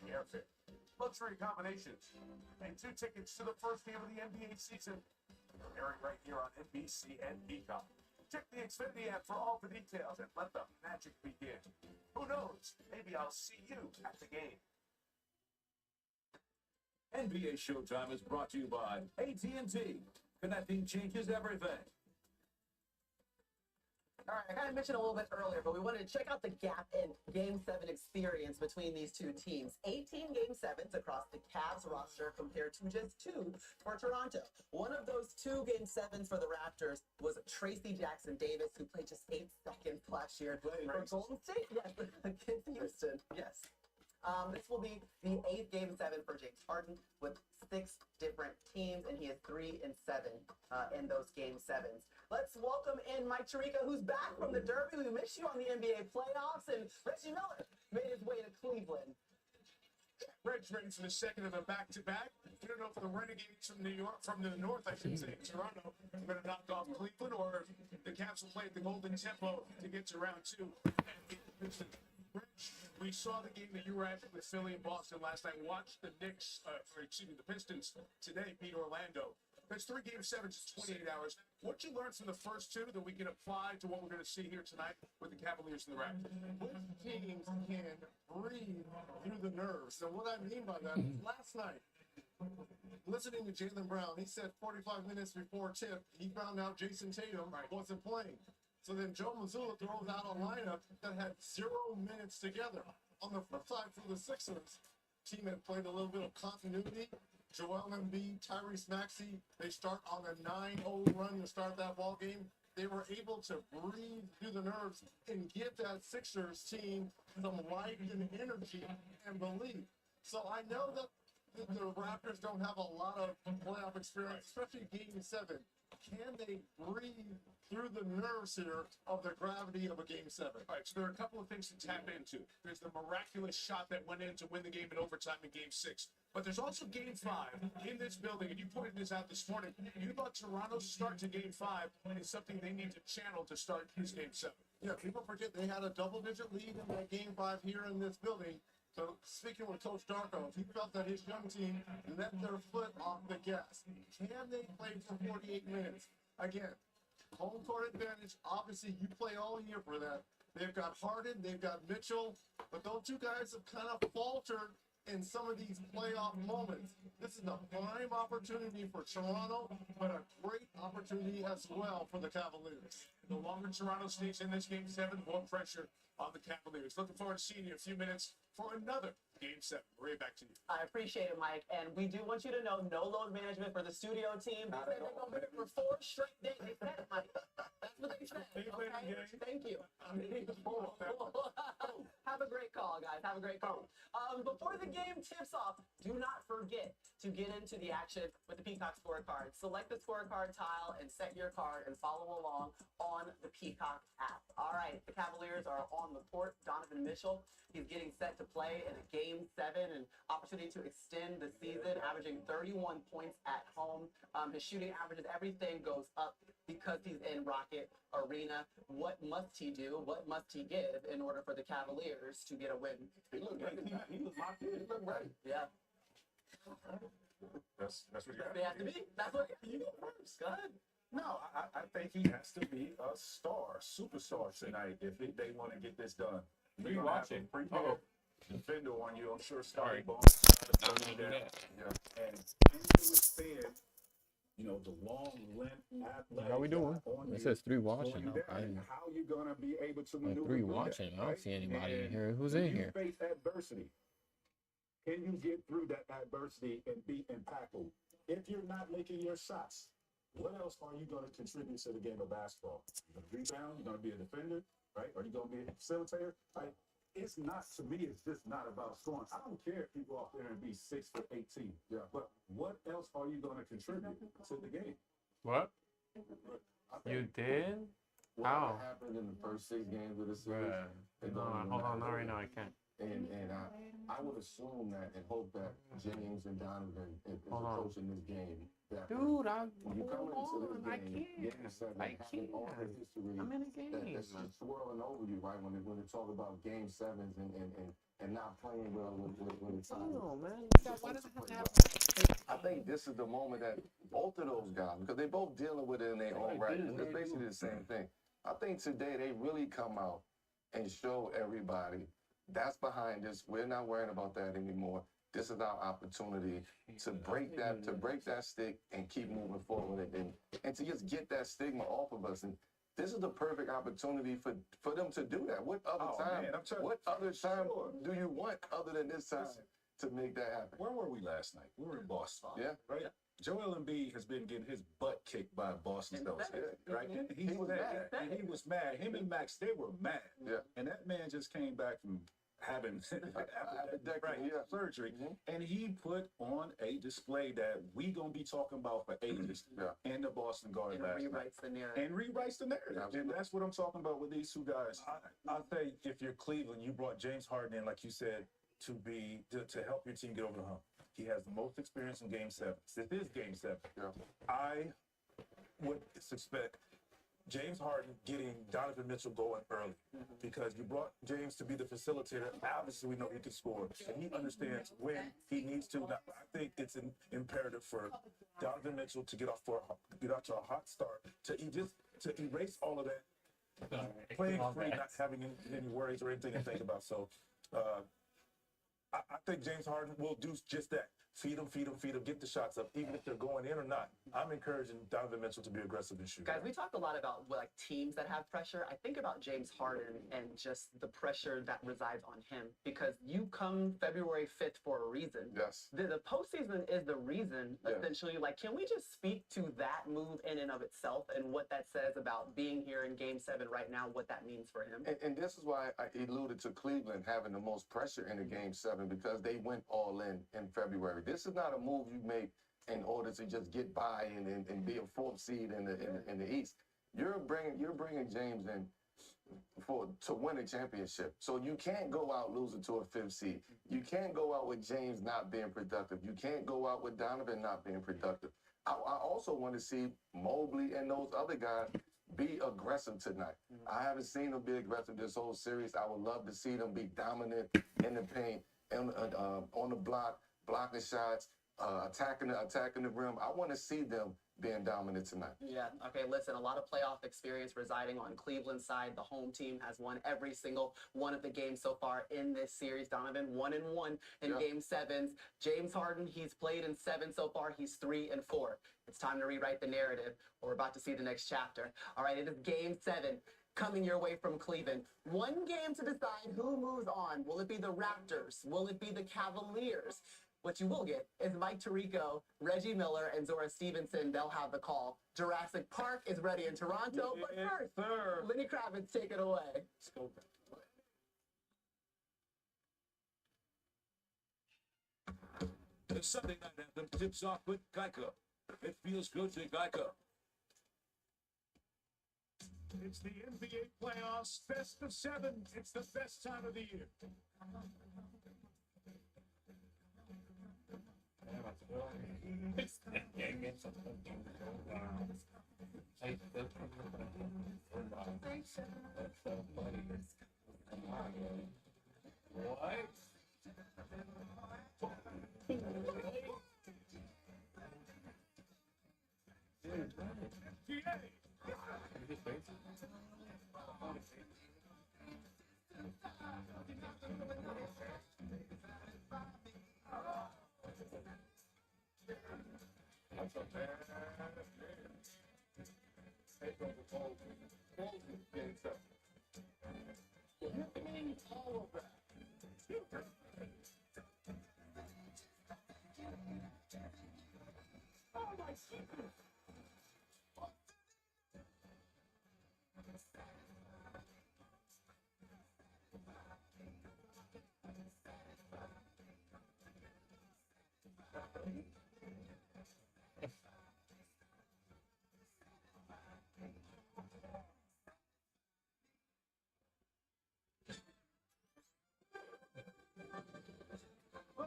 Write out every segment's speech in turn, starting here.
the airfare, luxury accommodations, and 2 tickets to the first game of the NBA season. They're airing right here on NBC and Peacock. Check the Xfinity app for all the details and let the magic begin. Who knows? Maybe I'll see you at the game. NBA Showtime is brought to you by AT&T. Connecting changes everything. All right, I kind of mentioned a little bit earlier, but we wanted to check out the gap in Game 7 experience between these two teams. 18 Game 7s across the Cavs roster compared to just 2 for Toronto. One of those 2 Game 7s for the Raptors was Tracy Jackson Davis, who played just 8 seconds last year for Golden State. Yes, against Houston. Yes. This will be the 8th Game 7 for James Harden with 6 different teams, and he is 3-7 in those Game 7s. Let's welcome in Mike Tirica, who's back from the Derby. We missed you on the NBA playoffs, and Reggie Miller made his way to Cleveland. Reg's ready for the second of a back-to-back. We don't know if the Renegades from New York, from the north, I should say, Toronto, are going to knock off Cleveland, or if the Cavs will play at the Golden Tempo to get to round 2. We saw the game that you were at with Philly and Boston last night. Watched the the Pistons today beat Orlando. That's 3 Game 7s in 28 hours. What you learned from the first 2 that we can apply to what we're going to see here tonight with the Cavaliers and the Raptors? Both teams can breathe through the nerves. And what I mean by that is last night, listening to Jaylen Brown, he said 45 minutes before tip, he found out Jason Tatum wasn't playing. So then Joe Mazzulla throws out a lineup that had 0 minutes together. On the flip side for the Sixers, team had played a little bit of continuity. Joel Embiid, Tyrese Maxey, they start on a 9-0 run to start that ball game. They were able to breathe through the nerves and give that Sixers team some life and energy and belief. So I know that the Raptors don't have a lot of playoff experience, especially Game 7. Can they breathe through the nerves here of the gravity of a Game 7? All right, so there are a couple of things to tap into. There's the miraculous shot that went in to win the game in overtime in Game 6. But there's also Game 5 in this building, and you pointed this out this morning. You thought Toronto's start to Game 5 is something they need to channel to start this Game 7. Yeah, people forget they had a double-digit lead in that Game 5 here in this building. So speaking with Coach Darko, he felt that his young team let their foot off the gas. Can they play for 48 minutes? Again, home court advantage. Obviously, you play all year for that. They've got Harden, they've got Mitchell, but those 2 guys have kind of faltered in some of these playoff moments. This is a prime opportunity for Toronto, but a great opportunity as well for the Cavaliers. The longer Toronto stays in this Game 7, more pressure on the Cavaliers. Looking forward to seeing you in a few minutes for another Game 7. Maria, back to you. I appreciate it, Mike. And we do want you to know, no load management for the studio team. They said they're going to be here for 4 straight days. They said it, Mike. That's what they said. Okay? Thank you. Have a great call, guys. Have a great call. Before the game tips off, do not forget to get into the action with the Peacock scorecard. Select the scorecard tile and set your card and follow along on the Peacock app. All right, the Cavaliers are on the court. Donovan Mitchell, he's getting set to play in a Game 7, an opportunity to extend the season, averaging 31 points at home. His shooting averages, everything goes up because he's in Rocket Arena. What must he do? What must he give in order for the Cavaliers to get a win? He looked ready. He was locked in. He looked ready. Yeah. That's what you got. They have to be. That's what you go first. Go ahead. No, I think he has to be a star, superstar tonight if they want to get this done. Who are you watching? Prepared defender on you. I'm sure Scotty Sorry. Barnes. Yeah. And can you withstand, the long length athletic How we doing? on It you, says 3 slowing watching. you down, and how you gonna be able to maneuver 3 through watching. that, I don't right? see anybody in And here. Who's when in you here? face adversity, can you get through that adversity and be impactful? If you're not making your shots, what else are you going to contribute to the game of basketball? You're going to rebound, you're going to be a defender, right? Are you going to be a facilitator? Right? It's not, to me, it's just not about scoring. I don't care if you go out there and be 6 for 18. Yeah. But what else are you going to contribute to the game? What? You did? How? What happened in the first 6 games of the series? Bruh. No, hold on, not right now. I can't. And I would assume that and hope that James and Donovan is approaching this game. That Dude, when you come into this I game, can't. game 7, I having all the can't. history I'm in a game. that's just swirling over you, right? When they talk about game 7s and not playing well when it's time. Oh, man. Why does it have to happen? I think this is the moment that both of those guys, because they both dealing with it in their own right, and it's basically the same thing. I think today they really come out and show everybody that's behind this. We're not worrying about that anymore. This is our opportunity to break that stick and keep moving forward and to just get that stigma off of us. And this is the perfect opportunity for them to do that. What other time do you want other than this time to make that happen? Where were we last night? We were in Boston. Yeah. Right? Joel Embiid has been getting his butt kicked by Boston Celtics, right? He was mad. And he was mad. Him and Max, they were mad. Yeah. And that man just came back from having surgery, and he put on a display that we gonna be talking about for ages in the Boston Garden last night. And rewrites the narrative. And that's what I'm talking about with these two guys. I'll say, if you're Cleveland, you brought James Harden in, like you said, to help your team get over the hump. He has the most experience in Game 7. This is Game 7. Yeah. I would suspect James Harden getting Donovan Mitchell going early because you brought James to be the facilitator. Obviously, we know he can score, and he understands when he needs to. Now, I think it's imperative for Donovan Mitchell to get off to a hot start, to erase all of that, playing free, not having any worries or anything to think about. So, I think James Harden will do just that. Feed them, get the shots up, even if they're going in or not. I'm encouraging Donovan Mitchell to be aggressive and shoot. Guys, we talked a lot about like teams that have pressure. I think about James Harden and just the pressure that resides on him because you come February 5th for a reason. Yes. The postseason is the reason, essentially. Like, can we just speak to that move in and of itself and what that says about being here in Game 7 right now, what that means for him? And this is why I alluded to Cleveland having the most pressure in the Game 7 because they went all in February. This is not a move you make in order to just get by and be a fourth seed in the East. You're bringing James in to win a championship. So you can't go out losing to a fifth seed. You can't go out with James not being productive. You can't go out with Donovan not being productive. I also want to see Mobley and those other guys be aggressive tonight. I haven't seen them be aggressive this whole series. I would love to see them be dominant in the paint and on the block, blocking shots, attacking the rim. I want to see them being dominant tonight. Yeah. Okay. Listen, a lot of playoff experience residing on Cleveland's side. The home team has won every single one of the games so far in this series. Donovan 1-1 in Game 7s. James Harden, he's played in 7 so far. He's 3-4. It's time to rewrite the narrative. We're about to see the next chapter. All right. It is Game 7. Coming your way from Cleveland. One game to decide who moves on. Will it be the Raptors? Will it be the Cavaliers? What you will get is Mike Tirico, Reggie Miller, and Zora Stevenson. They'll have the call. Jurassic Park is ready in Toronto. But first, Lenny Kravitz, take it away. Let's go back. The Sunday night anthem tips off with Geico. It feels good to Geico. It's the NBA playoffs, best of 7. It's the best time of the year.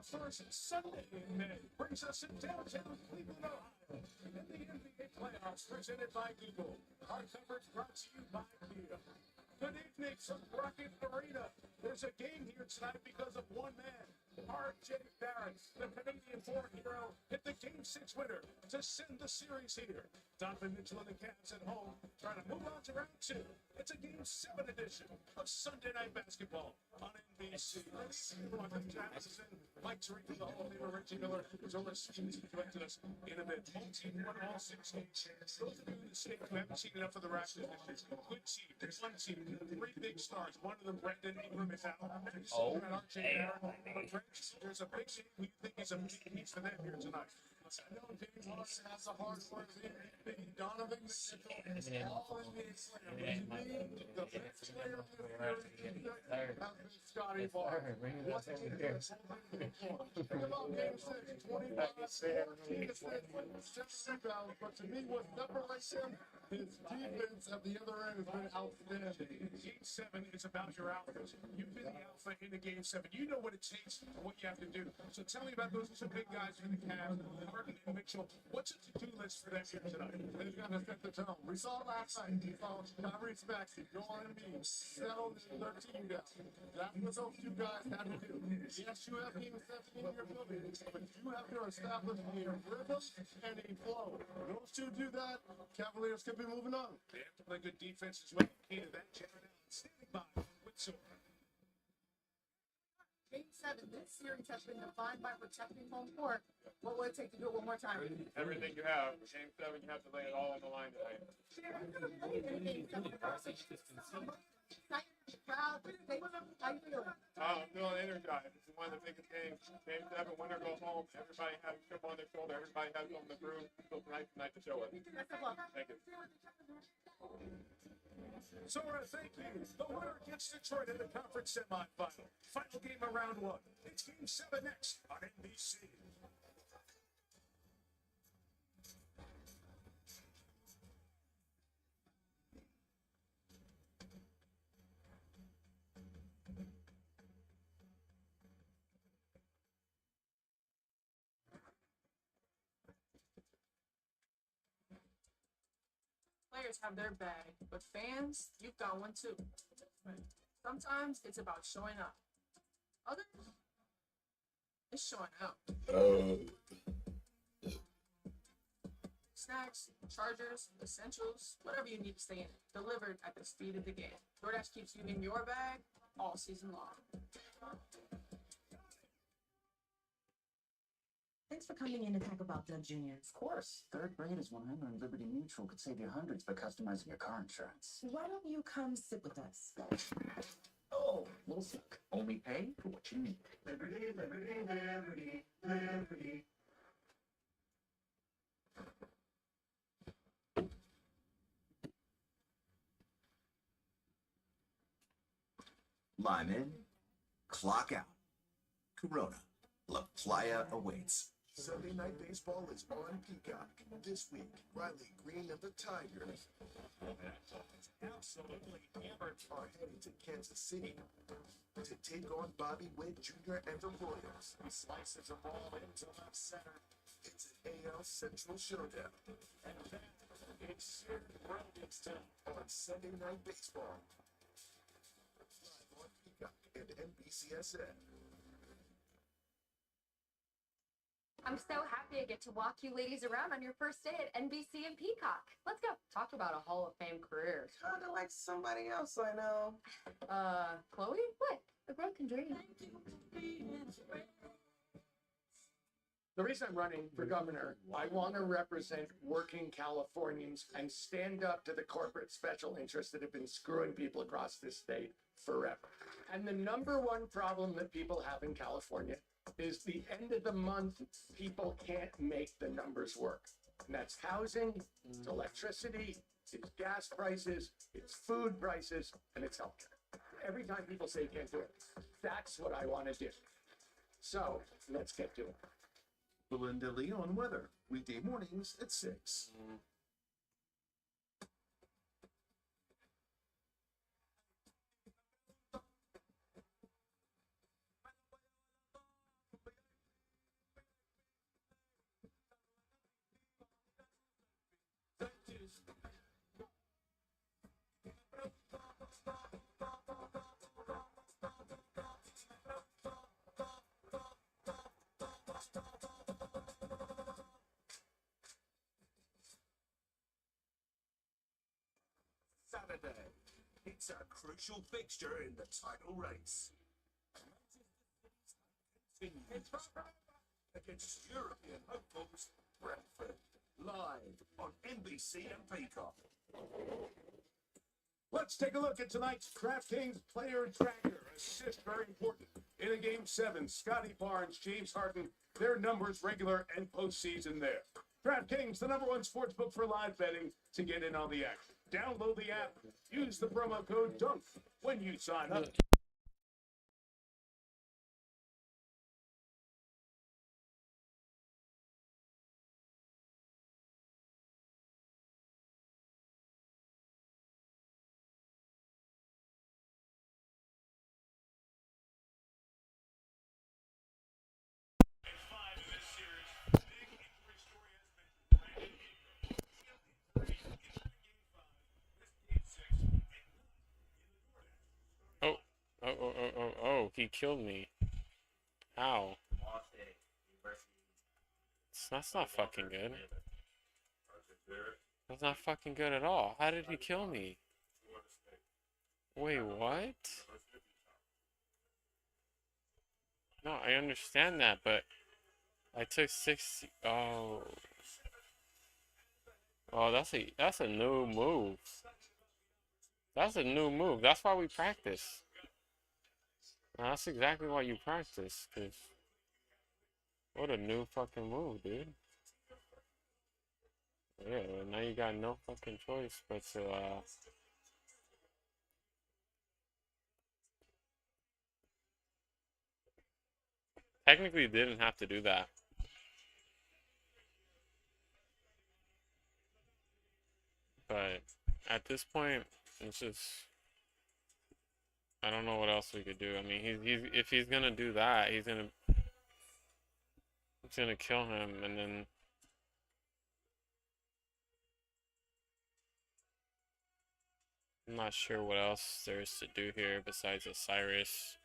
first Sunday in May brings us in downtown Cleveland, Ohio, in the NBA playoffs presented by Google. Our coverage brought to you by Kia. Good evening from Rocket Arena. There's a game here tonight because of one man. R.J. Barrett, the Canadian-born hero, hit the Game 6 winner to send the series here. Donovan Mitchell and the Cavs at home trying to move on to round 2. It's a Game 7 edition of Sunday Night Basketball on NBC. Rocket Giants is in. Mike Tariq, the Hall of Famer, Reggie Miller is overseas. He's back to us in a bit. Home team won all 6 games. Those of you in the state who haven't seen enough of the Raptors, good team. There's one team, 3 big stars. One of them, Brandon Ingram, is out. Oh, R.J. Barrett. But there's a big team. We think he's a big piece for them here tonight. I know James Harden has a hard work in Donovan Mitchell is all NBA player. But to me, the best player of this year has been Scotty Barnes. What he is think about Game 6, 25, 14 assists, 7 rebounds. But to me, what separates him, his defense at the other end has been outstanding. Game 7 is about your alphas. You've been the alpha in the Game 7. You know what it takes and what you have to do. So tell me about those 2 big guys for the Cavs, Harden and Mitchell. What's a to-do list for them here tonight? They've got to set the tone. We saw last night. We saw Tyrese Maxey go on and be settled their team down. That's what those 2 guys have to do. Yes, you have Game 7 in your building, but you have to establish a rhythm and a flow. When those 2 do that, Cavaliers can be moving on. They have to play good defense as well. Key to that, Jared Allen standing by with Silver. Game 7, this series has been defined by protecting home court. What will it take to do it one more time? Everything you have. Game 7, you have to lay it all on the line tonight. How you feeling? I'm feeling energized. This is one of the biggest games. Game 7, winner goes home. Everybody has a chip on their shoulder. Everybody has something to prove. So tonight's the night to show it. Best of luck. Thank you. So thank you. The winner gets Detroit in the conference semifinal. Final game of round 1. It's Game 7 next on NBC. Players have their bag, but fans, you've got one too. Sometimes it's about showing up. Others, it's showing out. Snacks, chargers, essentials, whatever you need to stay in, delivered at the speed of the game. DoorDash keeps you in your bag all season long. Thanks for coming in to talk about Doug Jr. Of course. Third grade is when Hymer and Liberty Mutual could save you hundreds by customizing your car insurance. Why don't you come sit with us? Oh, little sick. Only pay for what you need. Liberty, liberty, liberty, liberty. Lime in, clock out. Corona, La Playa awaits. Sunday Night Baseball is on Peacock. This week, Riley Green and the Tigers Absolutely hammered. are heading to Kansas City to take on Bobby Witt Jr. and the Royals. Slices a ball into left center. It's an AL Central showdown And then it's Sid Robinston. on Sunday Night Baseball. Live on Peacock and NBCSN. I'm so happy to get to walk you ladies around on your first day at NBC and Peacock. Let's go. Talk about a Hall of Fame career. Kind of like somebody else I know. Chloe? What? A broken dream. The reason I'm running for governor, I want to represent working Californians and stand up to the corporate special interests that have been screwing people across this state forever. And the number one problem that people have in California is the end of the month, people can't make the numbers work. And that's housing, it's electricity, it's gas prices, it's food prices, and it's healthcare. Every time people say you can't do it, that's what I want to do. So let's get to it. Belinda Lee on weather, weekday mornings at 6. Saturday. It's a crucial fixture in the title race. Against European hopefuls, Brentford, live on NBC and Peacock. Let's take a look at tonight's DraftKings player tracker. Assist very important. In a game 7, Scotty Barnes, James Harden, their numbers regular and postseason there. DraftKings, the #1 sportsbook for live betting to get in on the action. Download the app. Use the promo code DUNK when you sign up. Oh, he killed me. How? That's not fucking good. That's not fucking good at all. How did he kill me? Wait, what? No, I understand that, but I took 60. Oh. Oh, that's a new move. That's a new move. That's why we practice. That's exactly why you practice, cause what a new fucking move, dude. Yeah, now you got no fucking choice but to technically didn't have to do that. But at this point, it's just I don't know what else we could do. I mean, he's if he's gonna do that, he's gonna kill him, and then I'm not sure what else there is to do here besides Osiris.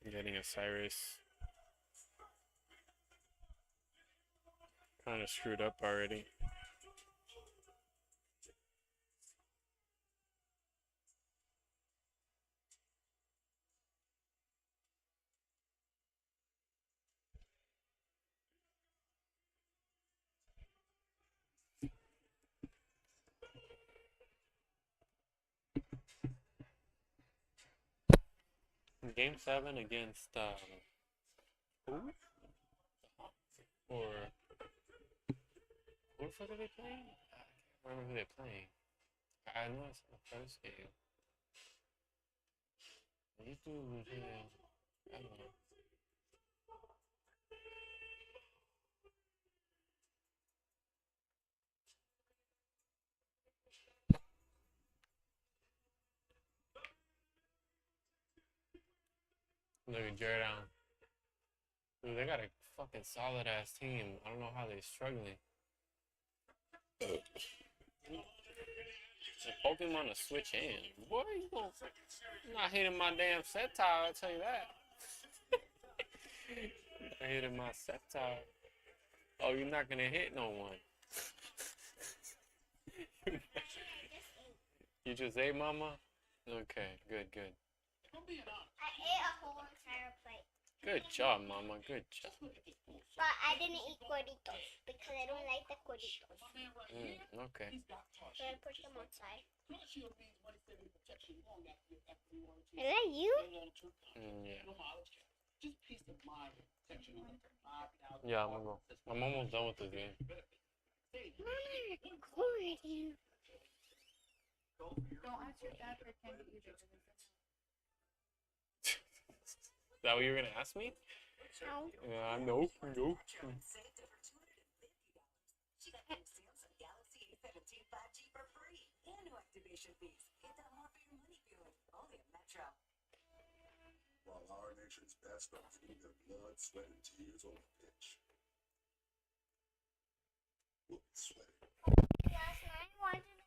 Getting Osiris kind of screwed up already. Game 7 against who? Or who the fuck are they playing? I can't remember who they're playing. I know it's the first game. These dudes was here. I don't know. Look at Jared Allen. Dude, they got a fucking solid ass team. I don't know how they're struggling. The Pokemon to switch hands. Boy, you're not hitting my damn set tile, I'll tell you that. Not hitting my set tile. Oh, you're not gonna hit no one. You just ate, mama? Okay, good. I ate a whole entire plate. Good job, mama. Good job. But I didn't eat gorditos because I don't like the gorditos. Okay. So I put them outside. Is that you? Yeah. Yeah, I'm gonna go. I'm almost done with this game. Mama, recording. Don't ask your dad for candy either. Is that what you were gonna ask me? No. Yeah, no. While our nation's best are putting their blood, sweat, and tears on the pitch, we'll be sweating. Last night, why did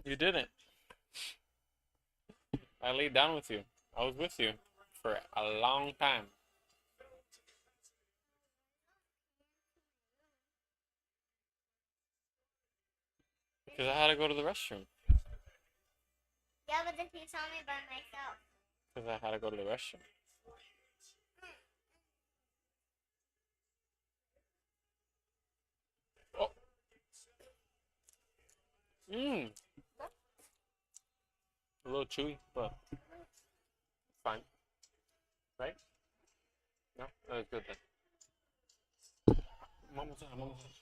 You didn't. I laid down with you. I was with you for a long time. Because I had to go to the restroom. Yeah, but if you saw me by myself. Because I had to go to the restroom. Oh. Mmm. A little chewy, but fine. Right? No? That was good then. One more time, one more time.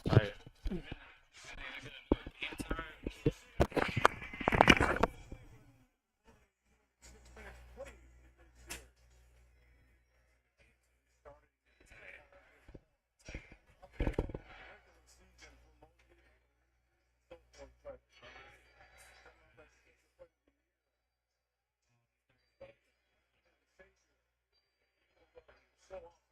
Alright. So